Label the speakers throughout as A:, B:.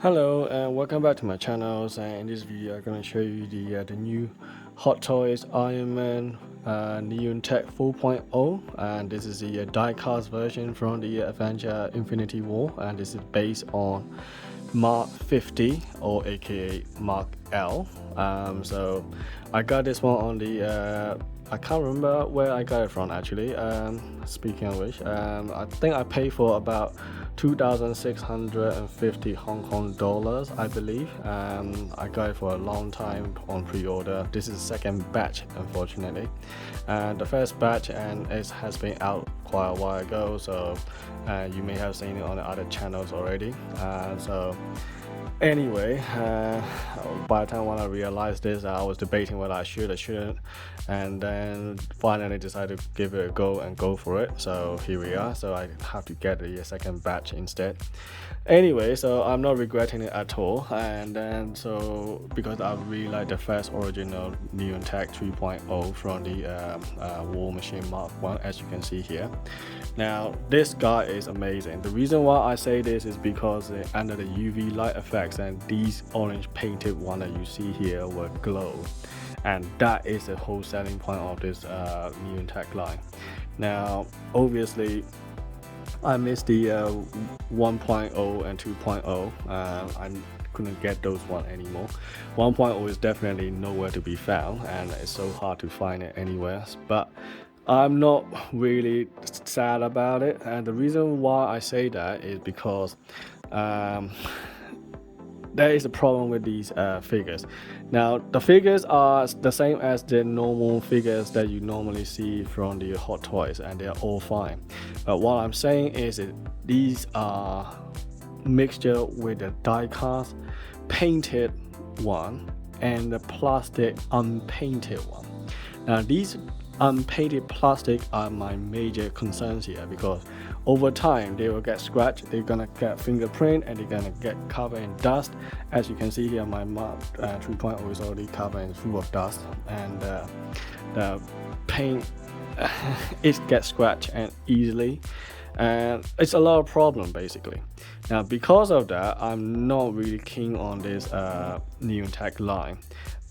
A: Hello and welcome back to my channel. And in this video, I'm going to show you the new Hot Toys Iron Man Neon Tech 4.0, and this is the die-cast version from the Avengers Infinity War, and this is based on Mark 50 or aka Mark L. So I got this one on the I can't remember where I got it from actually. Speaking of which, I think I paid for about 2,650 Hong Kong dollars, I believe. I got it for a long time on pre-order. This is the second batch, unfortunately. The first batch and it has been out quite a while ago, so you may have seen it on the other channels already. Anyway, by the time when I realized this, I was debating whether I should or shouldn't, and then finally decided to give it a go and go for it. So here we are. So I have to get the second batch instead. Anyway, so I'm not regretting it at all, and then so because I really like the first original Neon Tech 3.0 from the War Machine Mark 1, as you can see here. Now this guy is amazing. The reason why I say this is because under the UV light effects, and these orange painted one that you see here will glow, and that is the whole selling point of this Neon Tech line. Now obviously I missed the 1.0 and 2.0. I couldn't get those one anymore. 1.0 is definitely nowhere to be found, and it's so hard to find it anywhere. But I'm not really sad about it, and the reason why I say that is because there is a problem with these figures. Now the figures are the same as the normal figures that you normally see from the Hot Toys, and they're all fine. But what I'm saying is that these are mixture with the die-cast painted one and the plastic unpainted one. Now these unpainted plastic are my major concerns here, because over time they will get scratched, they're gonna get fingerprint, and they're gonna get covered in dust. As you can see here, my Mark 3.0 is already covered in full of dust, and the paint it gets scratched and easily, and it's a lot of problem basically. Now because of that, I'm not really keen on this Neon Tech line.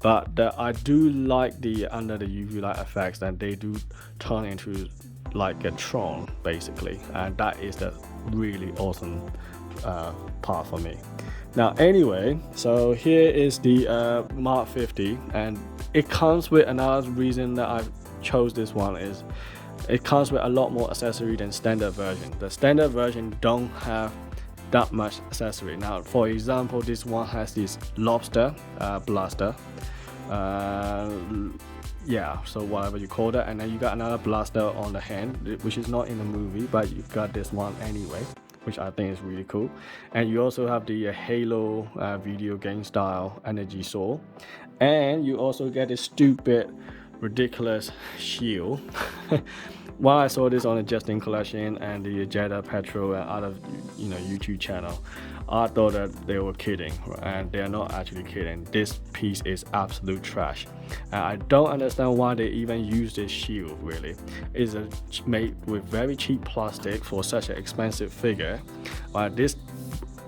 A: But I do like the under the UV light effects, that they do turn into like a Tron basically, and that is the really awesome part for me. Now anyway, so here is the Mark 50, and it comes with another reason that I chose this one is it comes with a lot more accessory than standard version. The standard version don't have that much accessory. Now for example, this one has this lobster blaster, yeah, so whatever you call that, and then you got another blaster on the hand, which is not in the movie, but you've got this one anyway, which I think is really cool. And you also have the Halo video game style energy sword, and you also get this stupid ridiculous shield. While I saw this on the Justin collection and the Jedi Petrol and other YouTube channel, I thought that they were kidding, and they are not actually kidding. This piece is absolute trash, and I don't understand why they even use this shield. Really, it's made with very cheap plastic for such an expensive figure. This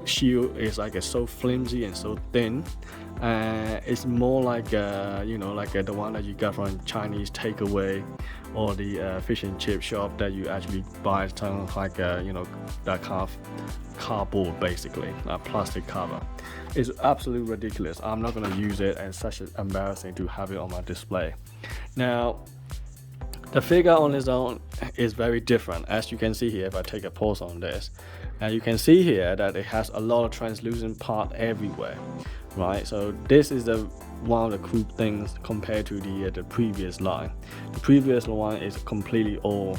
A: shield is like so flimsy and so thin. It's more like the one that you got from Chinese takeaway or the fish and chip shop that you actually buy something like that kind of cardboard, basically a plastic cover. It's absolutely ridiculous. I'm not going to use it, and such embarrassing to have it on my display. Now the figure on its own is very different, as you can see here. If I take a pause on this, and you can see here that it has a lot of translucent part everywhere, right? So this is one of the cool things compared to the previous line. The previous one is completely all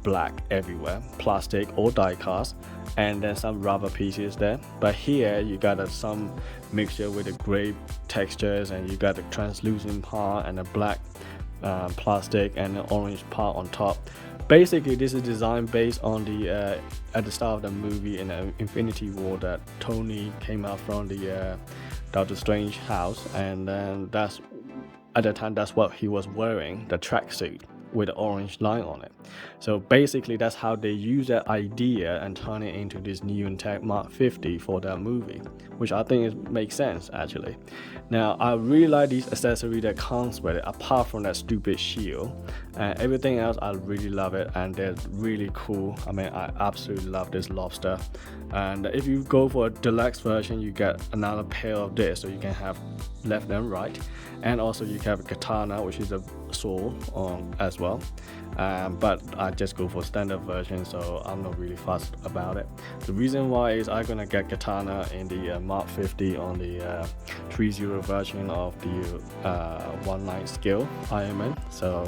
A: black everywhere, plastic or die cast, and then some rubber pieces there. But here you got some mixture with the gray textures, and you got the translucent part and the black plastic and the orange part on top. Basically this is designed based on the at the start of the movie in the Infinity War, that Tony came out from the Doctor Strange house, and then at the time that's what he was wearing, the tracksuit with the orange line on it. So basically that's how they use that idea and turn it into this new tech Mark 50 for that movie, which I think makes sense actually. Now I really like these accessories that comes with it, apart from that stupid shield, and everything else I really love it, and they're really cool. I mean, I absolutely love this lobster. And if you go for a deluxe version, you get another pair of this, so you can have left and right, and also you can have a katana, which is a sword as well. But I just go for standard version, so I'm not really fussed about it. The reason why is I'm gonna get katana in the Mark 50 on the 30 version of the 1/9 scale Iron Man. So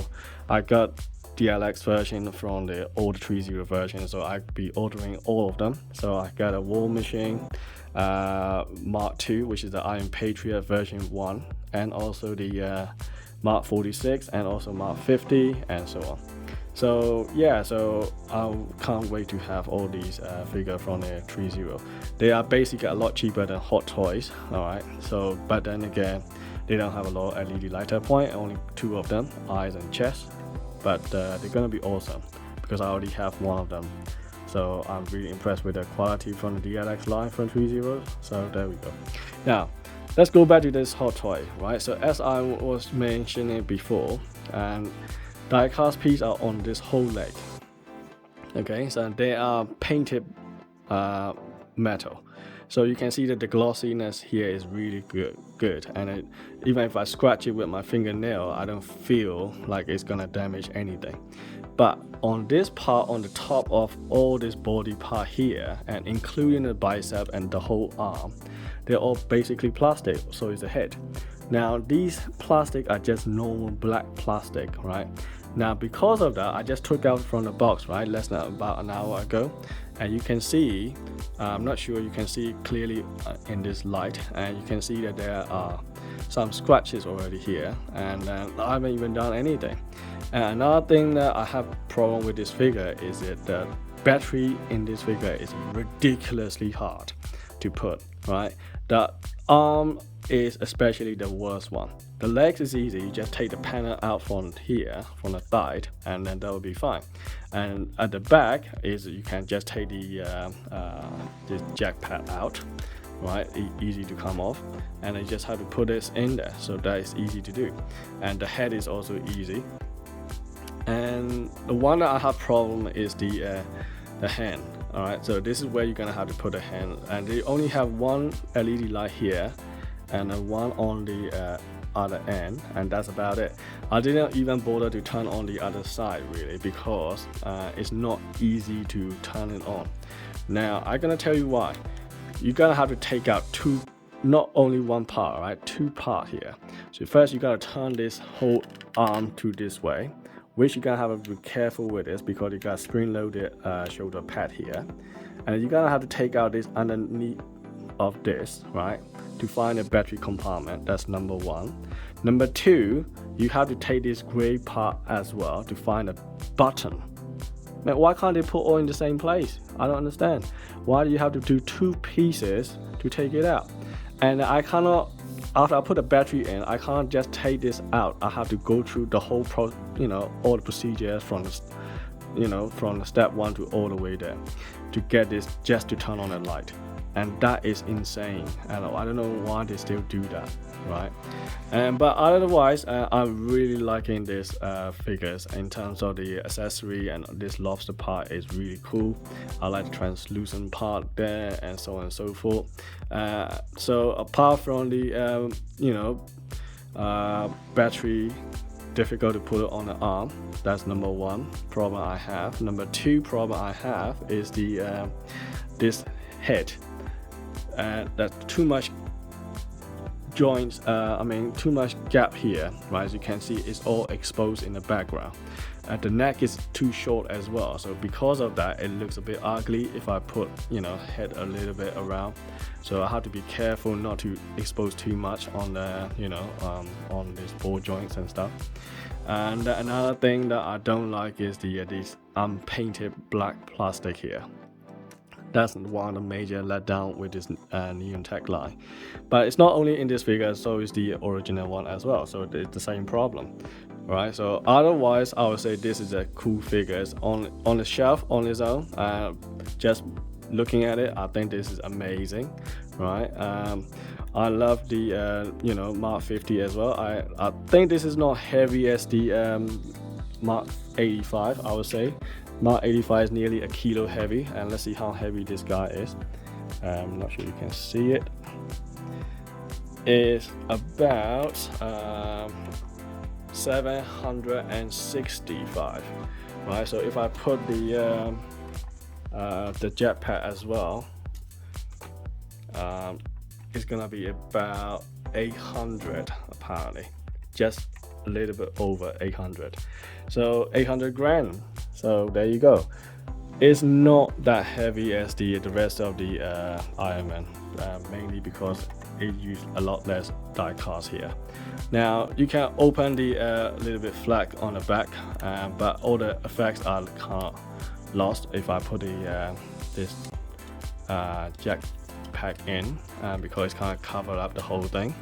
A: I got DLX version from the old 30 version, so I'd be ordering all of them. So I got a War Machine Mark 2, which is the Iron Patriot version 1, and also the Mark 46 and also Mark 50 and so on. So yeah, so I can't wait to have all these figures from the 30. They are basically a lot cheaper than Hot Toys, alright. So but then again, they don't have a lot of LED lighter point, only 2 of them, eyes and chest. But they're gonna be awesome because I already have one of them. So I'm really impressed with the quality from the DLX line from 30. So there we go. Now let's go back to this hot toy, right? So as I was mentioning before, and diecast pieces are on this whole leg. Okay, so they are painted metal. So you can see that the glossiness here is really good, and even if I scratch it with my fingernail, I don't feel like it's gonna damage anything. But on this part, on the top of all this body part here, and including the bicep and the whole arm, they're all basically plastic, so is the head. Now these plastic are just normal black plastic, right? Now because of that, I just took out from the box, right, less than about an hour ago, and you can see, I'm not sure you can see clearly in this light, and you can see that there are some scratches already here, and I haven't even done anything. And another thing that I have problem with this figure is that the battery in this figure is ridiculously hard to put, right? The arm is especially the worst one. The legs is easy, you just take the panel out from here, from the thigh, and then that will be fine. And at the back is you can just take the this jack pad out, right? Easy to come off, and you just have to put this in there, so that is easy to do. And the head is also easy. And the one that I have problem is the hand. All right, so this is where you're gonna have to put a hand, and they only have one LED light here and one on the other end, and that's about it. I didn't even bother to turn on the other side really, because it's not easy to turn it on. Now I'm gonna tell you why. You're gonna have to take out two, not only one part, right? 2 parts here. So first you gotta turn this whole arm to this way, which you're gonna have to be careful with this because you got spring-loaded shoulder pad here, and you're gonna have to take out this underneath of this, right, to find a battery compartment. That's number 1. Number 2, you have to take this gray part as well to find a button. Man, why can't they put all in the same place? I don't understand. Why do you have to do 2 pieces to take it out? And I cannot, after I put a battery in, I can't just take this out. I have to go through the whole all the procedures from the, from the step 1 to all the way there to get this just to turn on the light. And that is insane, and I don't know why they still do that, right? But otherwise, I'm really liking this figures in terms of the accessory, and this lobster part is really cool. I like the translucent part there, and so on and so forth. So apart from the battery, difficult to put it on the arm. That's number 1 problem I have. Number 2 problem I have is the this head. That's too much joints, too much gap here, right? As you can see, it's all exposed in the background. The neck is too short as well, so because of that, it looks a bit ugly if I put head a little bit around. So I have to be careful not to expose too much on the on these ball joints and stuff. And another thing that I don't like is these unpainted black plastic here. That's one of the major letdown with this Neon Tech line. But it's not only in this figure, so is the original one as well. So it's the same problem. right? So otherwise, I would say this is a cool figures on the shelf on its own. Just looking at it, I think this is amazing, right? I love the you know, Mark 50 as well. I think this is not heavy as the Mark 85. I would say Mark 85 is nearly a kilo heavy, and let's see how heavy this guy is. I'm not sure you can see it. It's about 765, right? So if I put the jetpack as well, it's gonna be about 800 apparently, just a little bit over 800. So 800 grand. So there you go. It's not that heavy as the rest of the Iron Man, mainly because it used a lot less die cast here. Now you can open the little bit flak on the back, but all the effects are kind of lost if I put the this jack pack in, because it's kind of covered up the whole thing.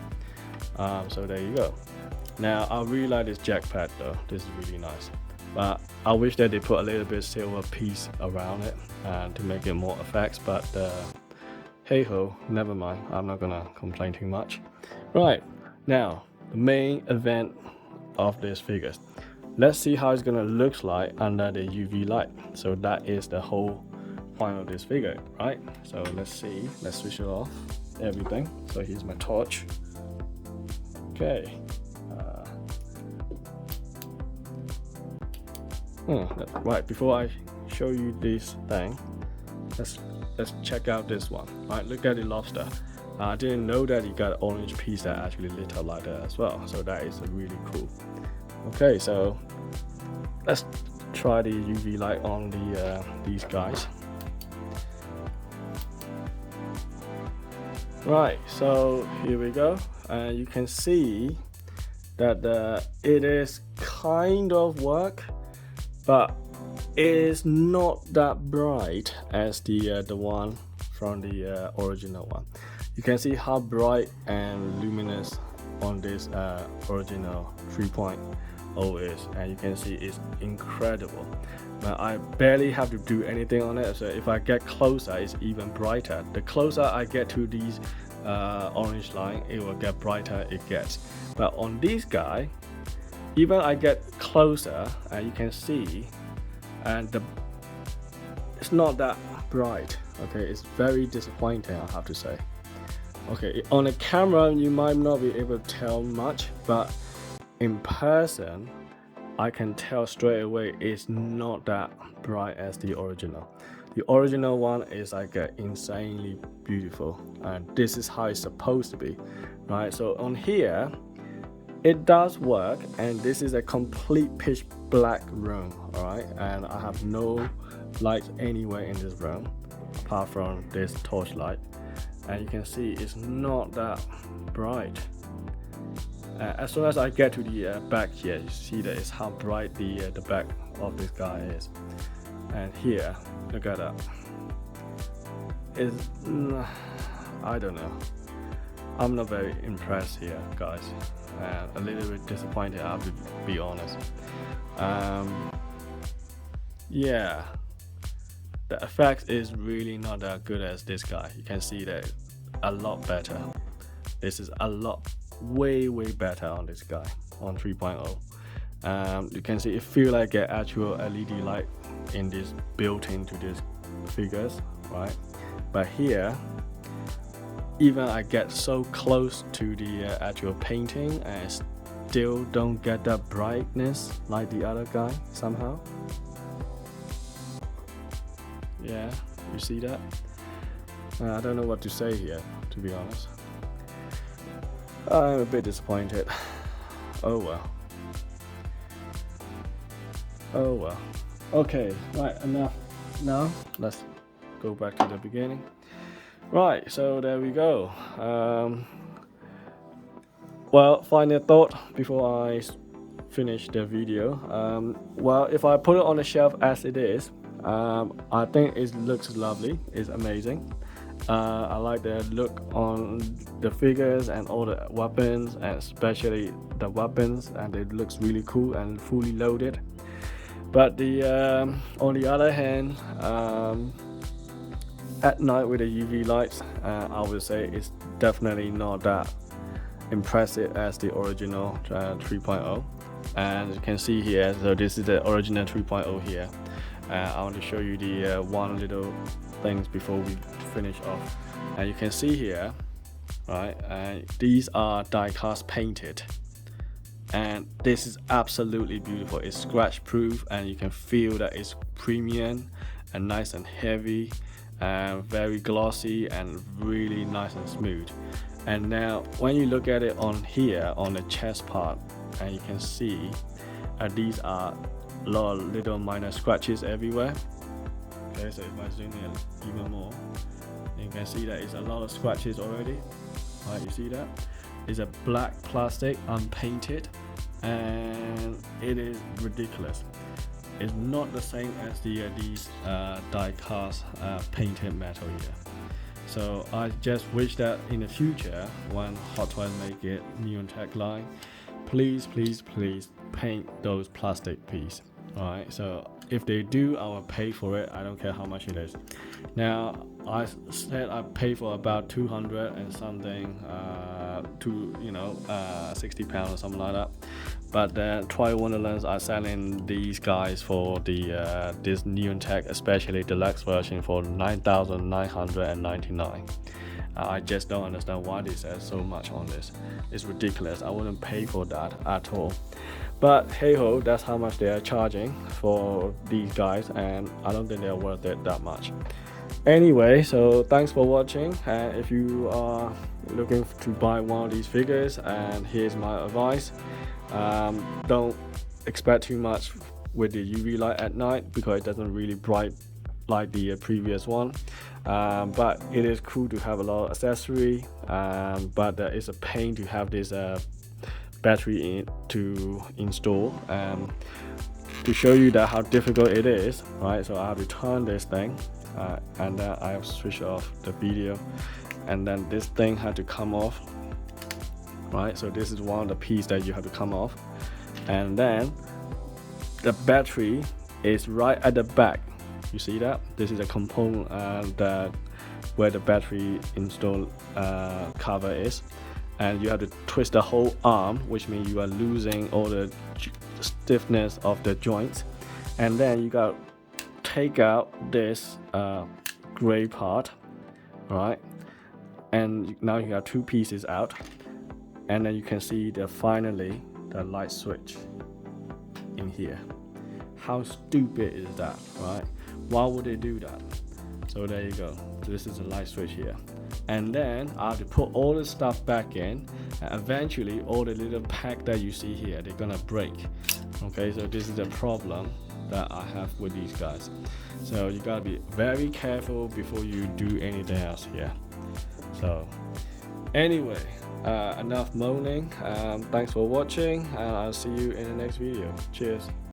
A: So there you go. Now I really like this jack pad though. This is really nice, but I wish that they put a little bit silver piece around it to make it more effects, but hey ho, never mind. I'm not gonna complain too much. Right, now the main event of this figures. Let's see how it's gonna look like under the UV light. So that is the whole point of this figure, right? So let's see. Let's switch it off everything. So here's my torch. Okay. Right, before I show you this thing, let's check out this one. Right, look at the lobster. I didn't know that he got an orange piece that actually lit up like that as well. So that is really cool. Okay, so let's try the UV light on the these guys. Right, so here we go. You can see that it is kind of work, but it is not that bright as the one from the original one. You can see how bright and luminous on this original 3.0 is, and you can see it's incredible. But I barely have to do anything on it, so if I get closer, it's even brighter. The closer I get to these orange line, it will get brighter it gets. But on this guy, even I get closer, and you can see, and it's not that bright. Okay, it's very disappointing, I have to say. Okay, on the camera you might not be able to tell much, but in person I can tell straight away it's not that bright as the original. The original one is like insanely beautiful, and this is how it's supposed to be, right? So on here it does work, and this is a complete pitch black room, all right? And I have no lights anywhere in this room apart from this torchlight, and you can see it's not that bright. As soon as I get to the back here, you see that it's how bright the back of this guy is. And here, look at that. It's, I don't know. I'm not very impressed here, guys. A little bit disappointed, I have to be honest. Yeah, the effects is really not that good as this guy. You can see that a lot better. This is a lot way better on this guy on 3.0. You can see it feel like an actual LED light in this built into these figures, right? But here, even I get so close to the actual painting, and still don't get that brightness like the other guy somehow. Yeah, you see that? I don't know what to say here, to be honest. I'm a bit disappointed. Oh well. Oh well. Okay, right, enough. Now let's go back to the beginning. Right, so there we go. Well, final thought before I finish the video. Well, if I put it on the shelf as it is, I think it looks lovely. It's amazing, I like the look on the figures and all the weapons, and especially the weapons, and it looks really cool and fully loaded. But on the other hand, at night with the UV lights, I would say it's definitely not that impressive as the original 3.0. And you can see here, so this is the original 3.0 here. I want to show you the one little things before we finish off. And you can see here, right, these are die-cast painted, and this is absolutely beautiful. It's scratch proof, and you can feel that it's premium and nice and heavy and very glossy and really nice and smooth. And now when you look at it on here on the chest part, and you can see these are a lot of little minor scratches everywhere. Okay, so if I zoom in even more, you can see that it's a lot of scratches already. Right, you see that? It's a black plastic, unpainted, and it is ridiculous. It's not the same as these die-cast painted metal here. So I just wish that in the future, when Hot Toys make it Neon Tech line, please paint those plastic pieces. Alright, so if they do, I will pay for it. I don't care how much it is. Now I said I pay for about 200 and something to 60 pounds or something like that. But then Toy Wonderlands are selling these guys for the this Neon Tech, especially deluxe version, for 9,999. I just don't understand why they sell so much on this. It's ridiculous. I wouldn't pay for that at all. But hey ho, that's how much they are charging for these guys, and I don't think they're worth it that much. Anyway, so thanks for watching, and if you are looking to buy one of these figures, and here's my advice: don't expect too much with the UV light at night, because it doesn't really bright like the previous one. But it is cool to have a lot of accessory, but it's a pain to have this battery to install. To show you that how difficult it is, right? So I have to turn this thing, and then I have switched off the video, and then this thing had to come off, right? So this is one of the pieces that you have to come off, and then the battery is right at the back. You see that? This is a component where the battery install cover is, and you have to twist the whole arm, which means you are losing all the stiffness of the joints. And then you got to take out this gray part, right? And now you have two pieces out, and then you can see that finally the light switch in here. How stupid is that, right? Why would they do that? So there you go. So this is a light switch here, and then I have to put all the stuff back in, and eventually all the little pack that you see here, they're gonna break. Okay, so this is the problem that I have with these guys. So you gotta be very careful before you do anything else here. So anyway, enough moaning. Thanks for watching, and I'll see you in the next video. Cheers.